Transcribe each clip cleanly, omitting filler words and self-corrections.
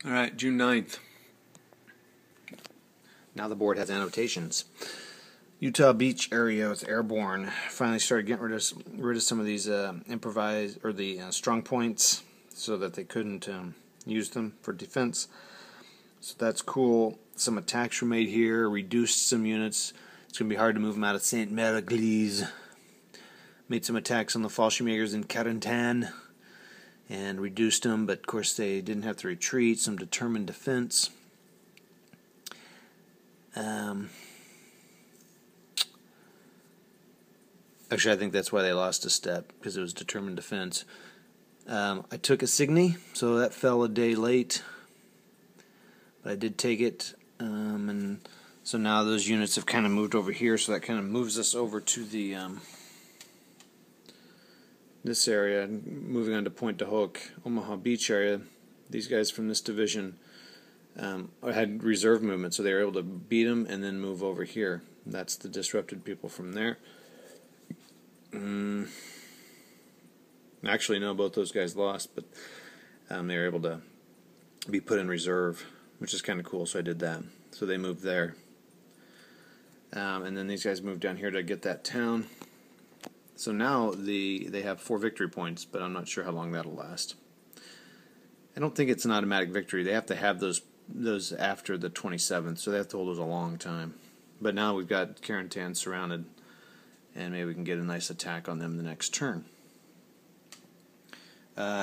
Alright, June 9th. Now the board has annotations. Utah Beach area was airborne. Finally started getting rid of some of these improvised or the strong points so that they couldn't use them for defense. So that's cool. Some attacks were made here, reduced some units. It's going to be hard to move them out of St. Mère-Église. Made some attacks on the Fallschirmjägers in Carentan and reduced them, but of course they didn't have to retreat. Some determined defense. Actually, I think that's why they lost a step, because it was determined defense. I took Assigny, so that fell a day late, but I did take it, and so now those units have kind of moved over here, so that kind of moves us over to the this area, moving on to Point de Hoc, Omaha Beach area. These guys from this division had reserve movement, so they were able to beat them and then move over here. That's the disrupted people from there. Actually, no, both those guys lost, but they were able to be put in reserve, which is kind of cool, so I did that. So they moved there. And then these guys moved down here to get that town. So now they have 4 victory points, but I'm not sure how long that'll last. I don't think it's an automatic victory. They have to have those after the 27th, so they have to hold those a long time. But now we've got Carentan surrounded, and maybe we can get a nice attack on them the next turn.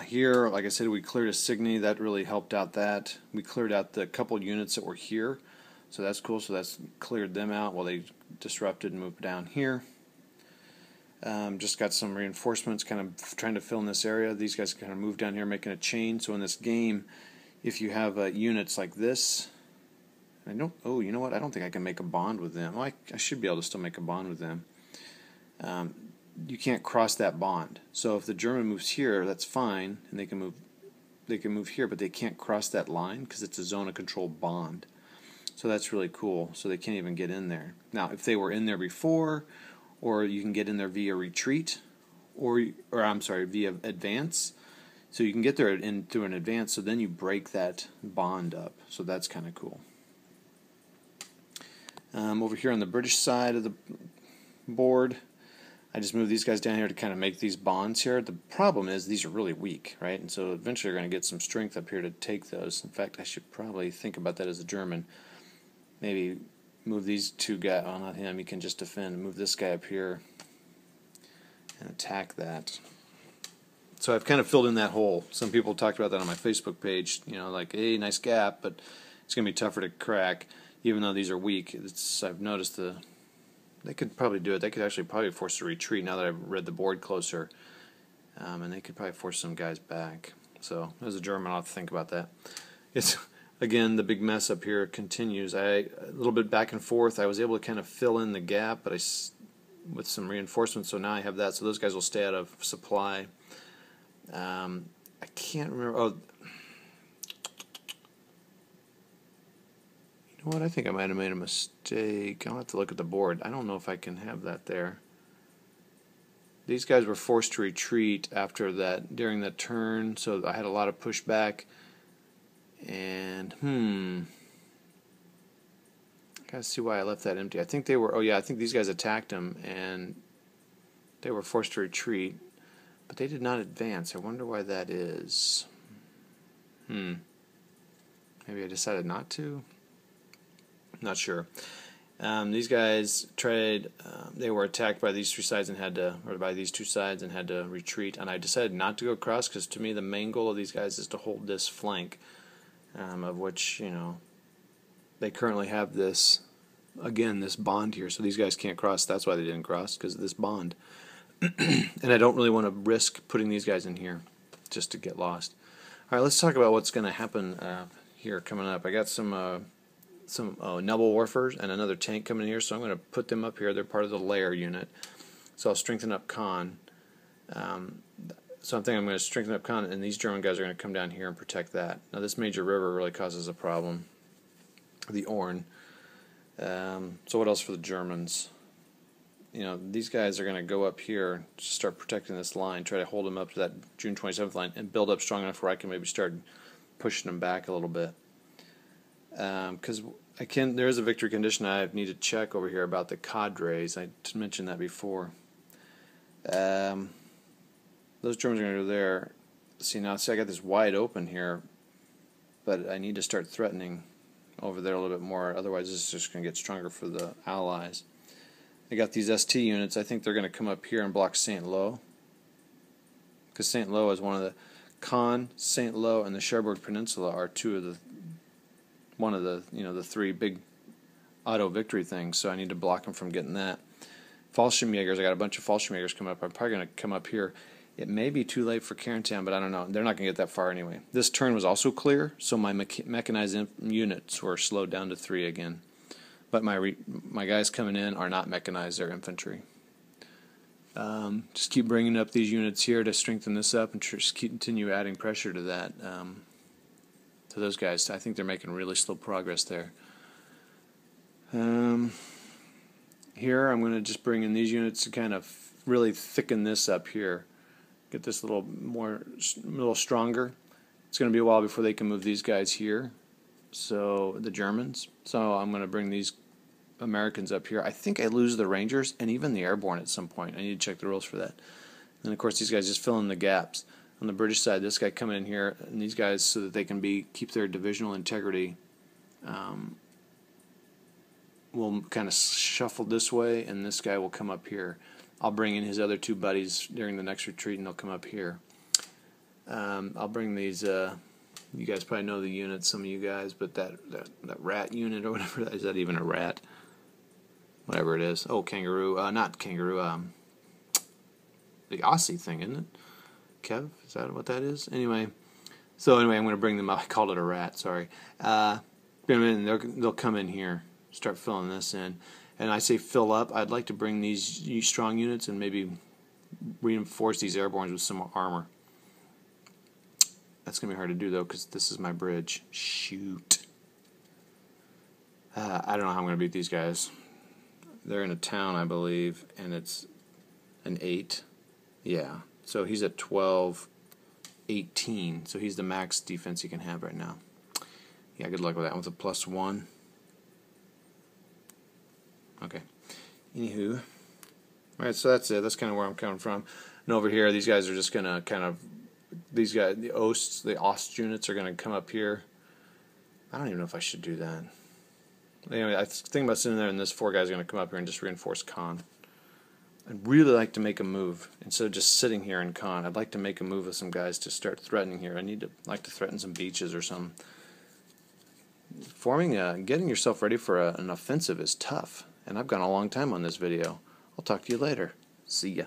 Here, like I said, we cleared Assigny. That really helped out that. We cleared out the couple units that were here, so that's cool. So that's cleared them out while they disrupted and moved down here. Just got some reinforcements kind of trying to fill in this area. These guys kind of move down here making a chain. So in this game, if you have units like this, you know what? I don't think I can make a bond with them. Well, I should be able to still make a bond with them. You can't cross that bond. So if the German moves here, that's fine, and they can move here, but they can't cross that line because it's a zone of control bond. So that's really cool. So they can't even get in there. Now, if they were in there before, or you can get in there via retreat, or I'm sorry, via advance. So you can get there through an advance. So then you break that bond up. So that's kind of cool. Over here on the British side of the board, I just moved these guys down here to kind of make these bonds here. The problem is these are really weak, right? And so eventually you're going to get some strength up here to take those. In fact, I should probably think about that as a German. Maybe move these two guys, well, not him, he can just defend. Move this guy up here and attack that. So I've kind of filled in that hole. Some people talked about that on my Facebook page, you know, like, hey, nice gap, but it's going to be tougher to crack, even though these are weak. I've noticed they could probably do it. They could actually probably force a retreat now that I've read the board closer. And they could probably force some guys back. So as a German, I'll have to think about that. It's again, the big mess up here continues. A little bit back and forth. I was able to kind of fill in the gap, but with some reinforcements. So now I have that. So those guys will stay out of supply. I can't remember. Oh, you know what? I think I might have made a mistake. I'll have to look at the board. I don't know if I can have that there. These guys were forced to retreat after that during the turn, so I had a lot of pushback. And I gotta see why I left that empty. I think they were. Oh yeah, I think these guys attacked them and they were forced to retreat, but they did not advance. I wonder why that is. Maybe I decided not to. Not sure. These guys tried. They were attacked by these 3 sides and by these 2 sides and had to retreat. And I decided not to go across because to me the main goal of these guys is to hold this flank, of which they currently have this bond here. So these guys can't cross. That's why they didn't cross, because of this bond. And I don't really want to risk putting these guys in here just to get lost. All right, let's talk about what's going to happen here coming up. I got some Nebel Warfers and another tank coming in here, so I'm going to put them up here. They're part of the layer unit. So I'll strengthen up Khan. So I'm thinking I'm going to strengthen up Khan, and these German guys are going to come down here and protect that. Now this major river really causes a problem, the Orne. So what else for the Germans? You know, these guys are going to go up here to start protecting this line, try to hold them up to that June 27th line, and build up strong enough where I can maybe start pushing them back a little bit. Because there is a victory condition I need to check over here about the cadres. I mentioned that before. Those Germans are going to go there. See, I got this wide open here, but I need to start threatening over there a little bit more. Otherwise, this is just going to get stronger for the Allies. I got these ST units. I think they're going to come up here and block St. Lo, because St. Lo is one of the St. Lo, and the Cherbourg Peninsula are one of the the three big auto victory things. So I need to block them from getting that. Fallschirmjägers, I got a bunch of Fallschirmjägers coming up. I'm probably going to come up here. It may be too late for Carentan, but I don't know. They're not going to get that far anyway. This turn was also clear, so my mechanized units were slowed down to 3 again. But my guys coming in are not mechanized, they're infantry. Just keep bringing up these units here to strengthen this up, and just continue adding pressure to that, to those guys. I think they're making really slow progress there. Here I'm going to just bring in these units to kind of really thicken this up here. Get this a little stronger. It's going to be a while before they can move these guys here, so the Germans. So I'm going to bring these Americans up here. I think I lose the Rangers and even the Airborne at some point. I need to check the rules for that. And of course these guys just fill in the gaps. On the British side, this guy coming in here, and these guys, so that they can keep their divisional integrity, will kind of shuffle this way, and this guy will come up here. I'll bring in his other 2 buddies during the next retreat, and they'll come up here. I'll bring these, you guys probably know the units, some of you guys, but that rat unit or whatever, is that even a rat? Whatever it is. Oh, kangaroo, not kangaroo, the Aussie thing, isn't it? Kev, is that what that is? Anyway, I'm going to bring them up. I called it a rat, sorry. Bring them in, they'll come in here, start filling this in. And I say fill up. I'd like to bring these strong units and maybe reinforce these airbornes with some armor. That's going to be hard to do, though, because this is my bridge. Shoot. I don't know how I'm going to beat these guys. They're in a town, I believe, and it's an 8. Yeah. So he's at 12, 18. So he's the max defense he can have right now. Yeah, good luck with that one with a +1. Okay. Anywho. Alright, so that's it. That's kind of where I'm coming from. And over here, these guys are just going to kind of, these guys, the Ost units are going to come up here. I don't even know if I should do that. Anyway, I think about sitting there, and this 4 guys are going to come up here and just reinforce Con. I'd really like to make a move instead of just sitting here in Con. I'd like to make a move with some guys to start threatening here. Like to threaten some beaches or something. Getting yourself ready for an offensive is tough. And I've gone a long time on this video. I'll talk to you later. See ya.